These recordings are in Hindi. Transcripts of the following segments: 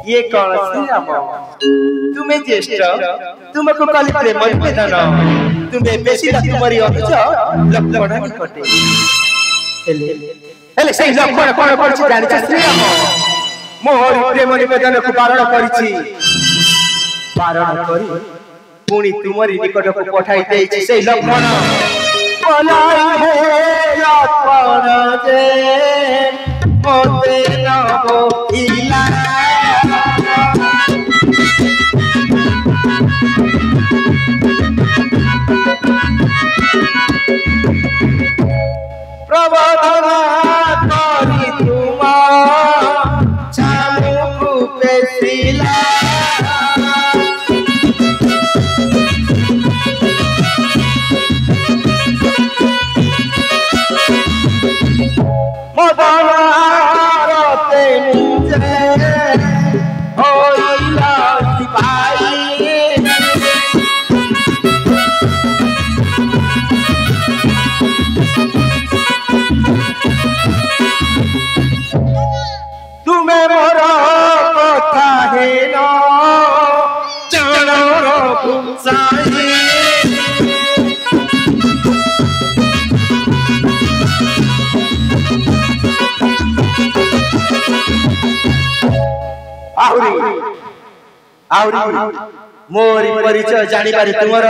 ये कौन सी राम तुम्हें ज्येष्ठ तुमको काली प्रेम निवेदन तुम्हें बेसी तुम्हारी अनुज लक्ष्मण निकटे हेले सही लक्ष्मण कोन करछि जानि छ श्री राम मोहर प्रेम निवेदन को बारण करछि बारण करी पुणी तुम्हारी निकट को पठाई देछि सही लक्ष्मण पलाई हे लक्ष्मण जे मोते नबो इला प्रबोधना करी तुमा चामुकु पेसिला मदनारते मुझे होइला सिपाही तुम्हें मोर कथा है न चरणर गुंसाई आउरी मोरी परिचय जानिबारे तुमर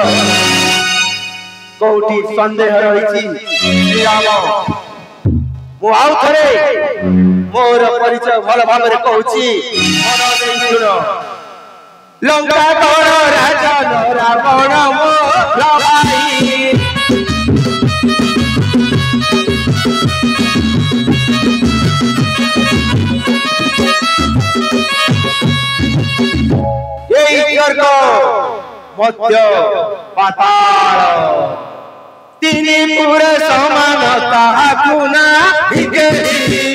कोठी संदेह रहिछि श्री राम मु आउ थरे मोर परिचय भल भाबरे कहूछि मन देई सुन लंका कौन राजा रावण मोर भाई स्वर्ग मध्य पाताल तीन पूरे समान ताहाकु ना भिगेरी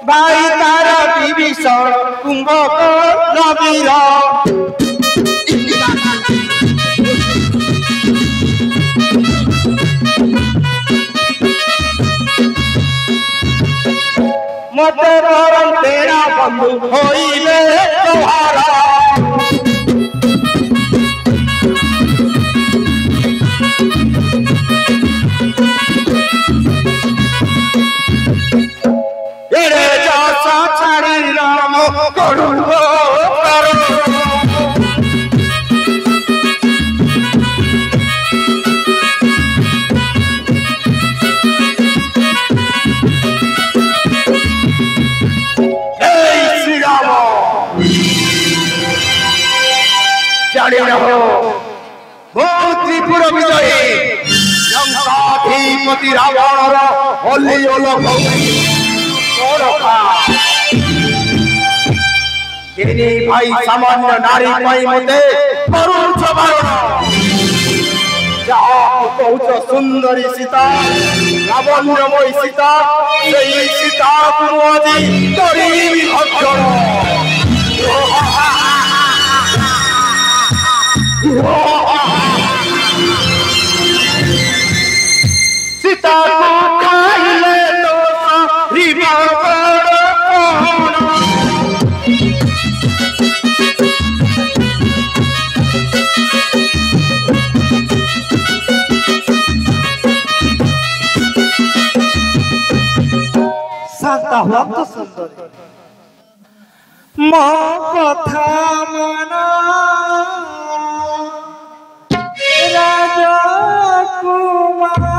भाई तारा विभीषण कुंभकर्ण नबीर मते बरम तेरा बंधु होइले तोहारा एरे जासा छाड़ी राम करुणो करो त्रिपुर विजयी लंकाधिपति रावणर हलिओल भाई सामान्य नारी मते करुछ बारण कौच सुंदरी सीता लावण्यमयी सीता सीता आज करीबी भक्षण सीता को खाइले तो रिवा शांता हुआ तो सुंदर मां कथा मना राजा कुमारी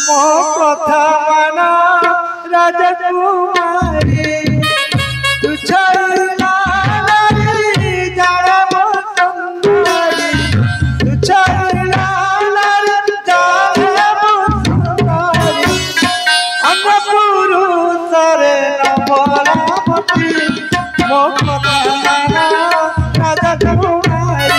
मो कथा मना राजा कुमारी तू छाइला नारी जाड़ा सुंदरी तू छाइला नारी जाड़ा सुंदरी अंग पुरुष रे नवलापति मो कथा मना राजा कुमारी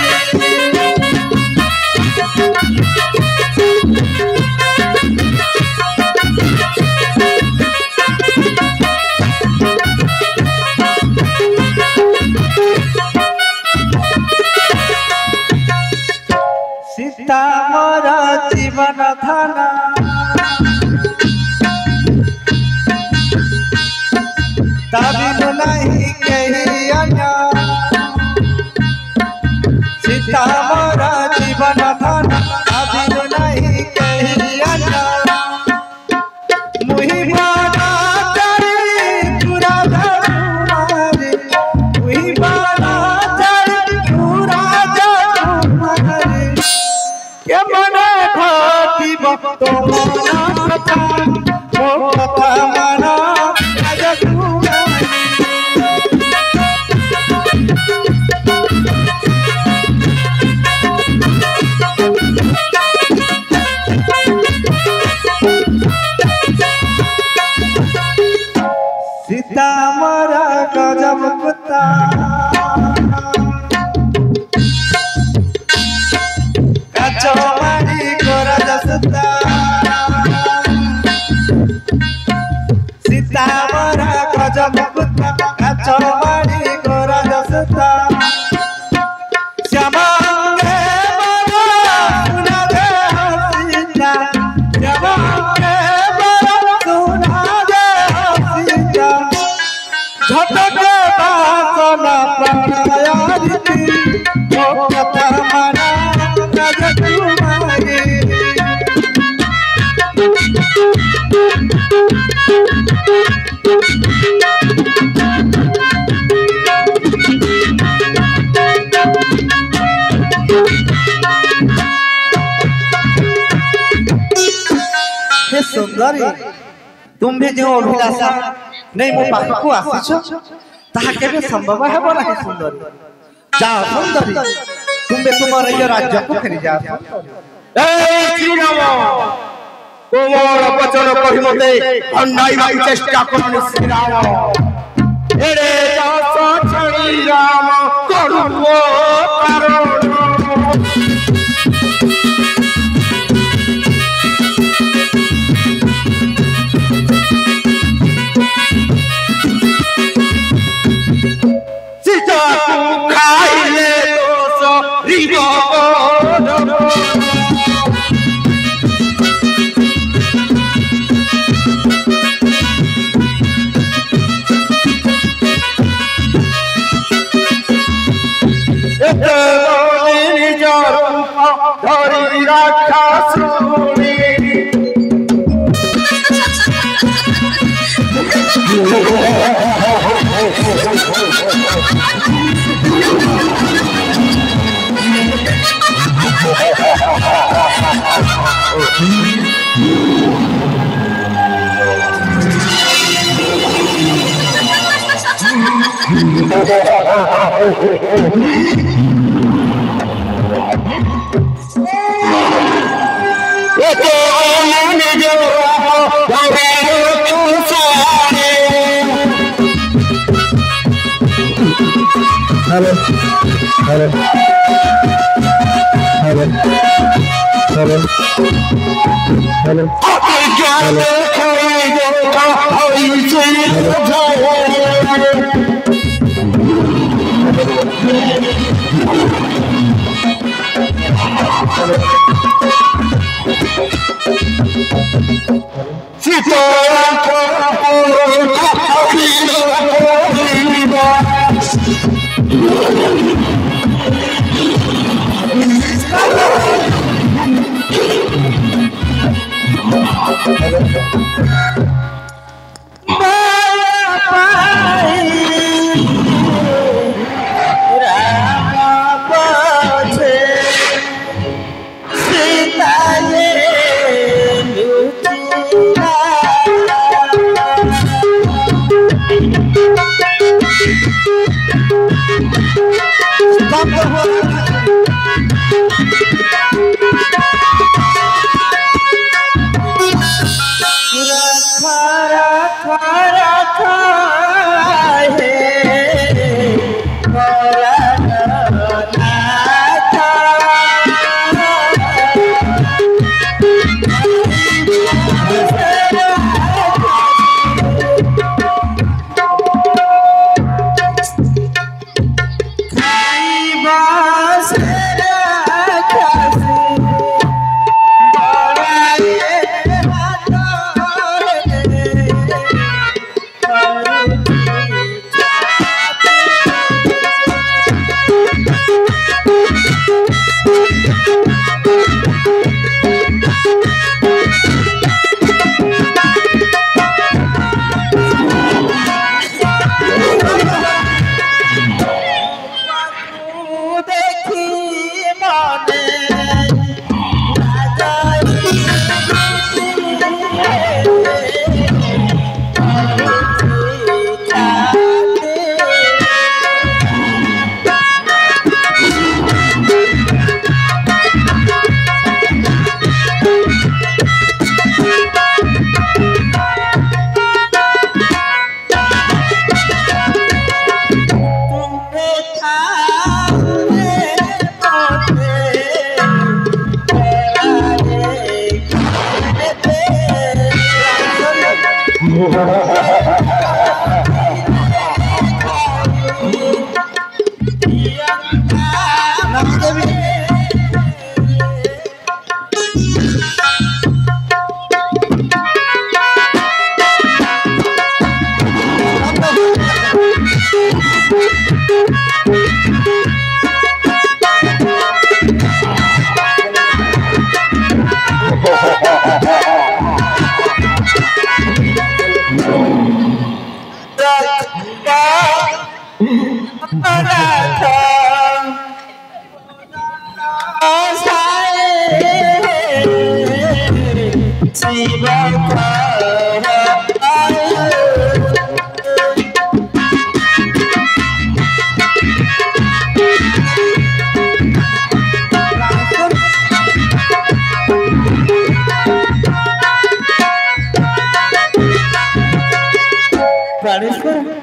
कथा माना राजकुमारी सीता मरा गजब कुत्ता कचौड़ी गोरा जसता सीता मरा गजब कुत्ता कचौड़ी गोरा जसता श्यामांगे बड़ा सुना दे सीता श्यामांगे बड़ा सुना दे सीता झटके बासना प्राणायारिती ओ कथा माना राजकुमारी हे सुंदरी तुम भी जो अभिलाषा नहीं मो पाखकु आसीछ ताहा केबे संभव हेबो नाही सुंदरी जा सुंदरी तुम्बे तुमर ये राज्य को फेरी जा ए श्री राम कोमल वचन कहि मते अन्नाइबा चेष्टा करनी श्री राम एरे दास छड़ी राम करुओ कारण सीता तू खाइले दोष रिगो धरी रखा सुनी hello hello hello hello hello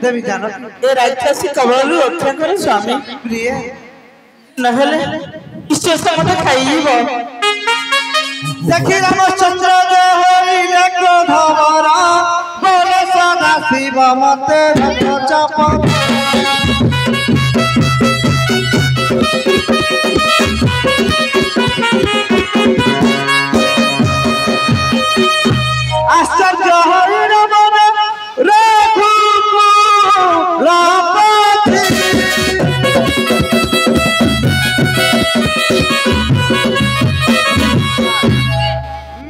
देवी जानो ए राक्षसी कमलू रक्षा करे स्वामी प्रिय नहले ईश्वर से मते खाइबो देखि रामचंद्र जे होइले क्रोधवरा बोले सदा शिव मते रथ चाप आश्चर्य होई रमन रघु रापति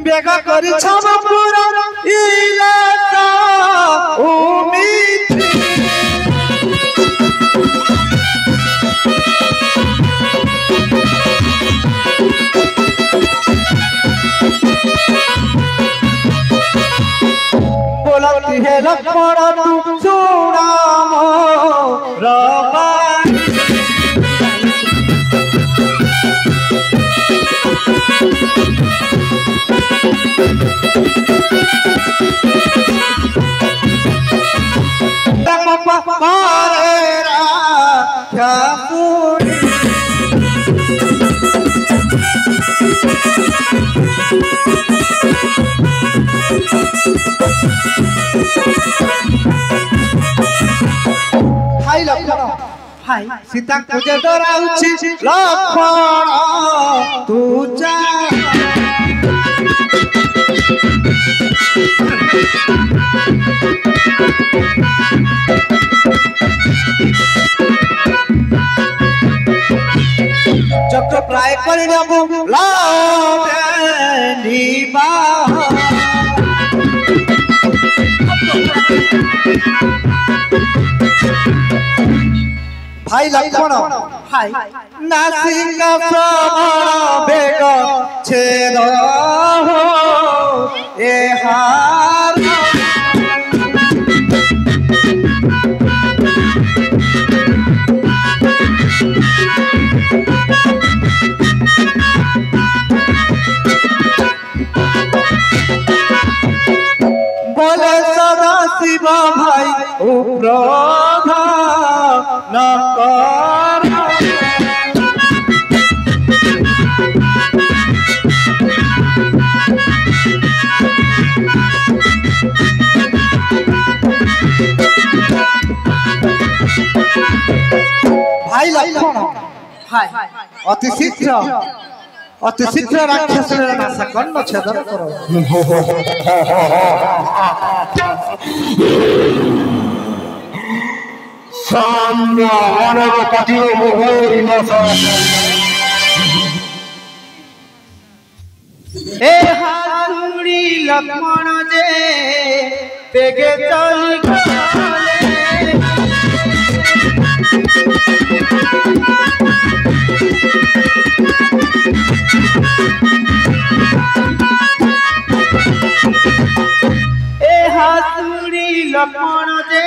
बेगा करी छम पूरा इलाका उम्मीद बोलती है लक्ष्मण तू सुनाम रबाई पारेरा क्या पूरी भाई लक्ष्मण भाई सीता तुझे डराउछि लक्ष्मण तू जा जब तो प्राय परिणाम लानिबा भाई लक्ष्मण भाई नासिका श्रवण बेग छेद हो ए हार बोले सदा शिव भाई उपरोध न कर भाई लक्ष्मण भाई अति शीघ्र राक्षस नाश कर्ण छेदन करो साम्य मानव पतियो मोहरी नसा ए हाथुड़ी लक्ष्मण जे तेगे चली गले ए हाथुड़ी लक्ष्मण जे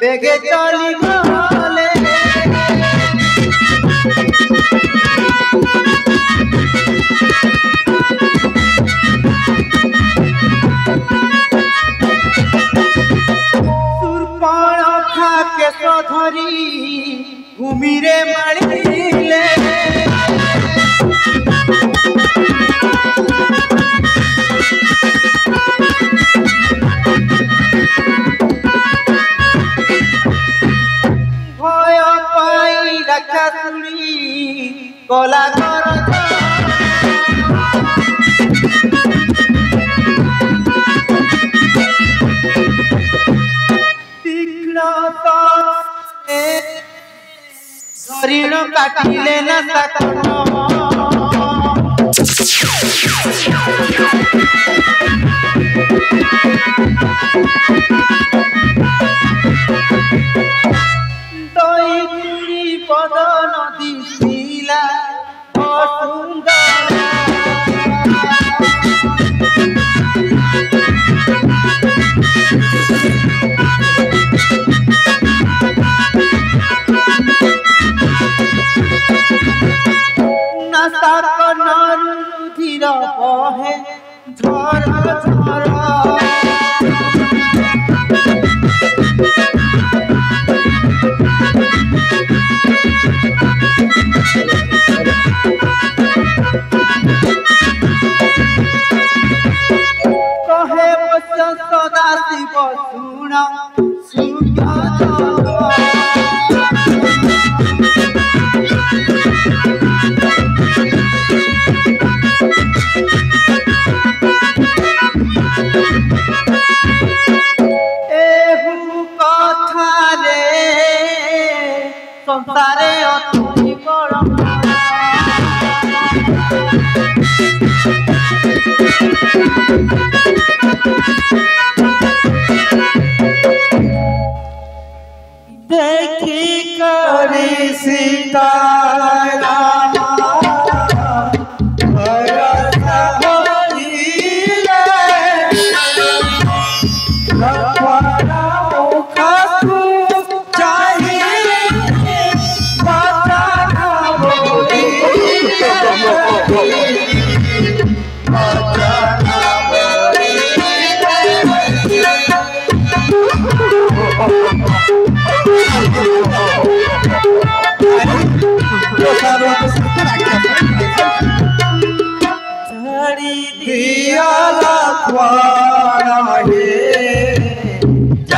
तेगे चली गले धरी घूमिरे मारिले भला कर हरिण काटिले न सकन दई पद नदी शीला सुंदर रुधिर बहे झर झर कहे सदा शिव सुण संसारे अति बड़ देखी करी सीता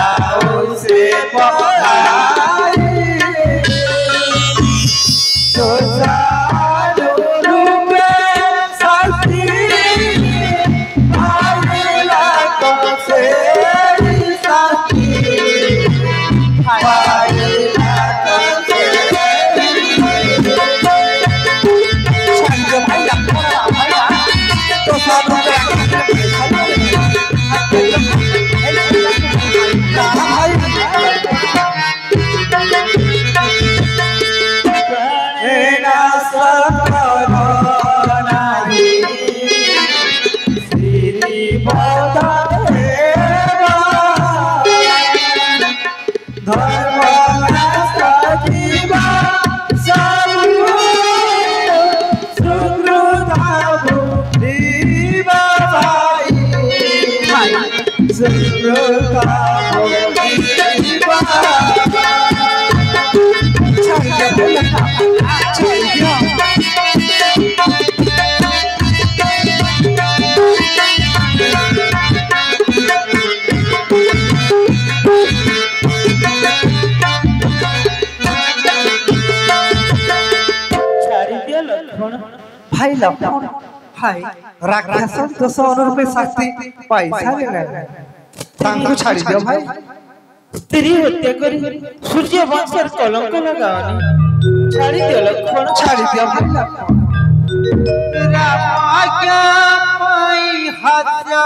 जाओ से तो भाई लखन भाई राक्षस तो 100 रुपए शक्ति पैसा ले तांको छाड़ी दियो भाई स्त्री हत्या करी सूर्य वंशर कलंक लगावनी छाड़ी दियो लखन छाड़ी दियो भाई लखन राम आज्ञा पाई हत्या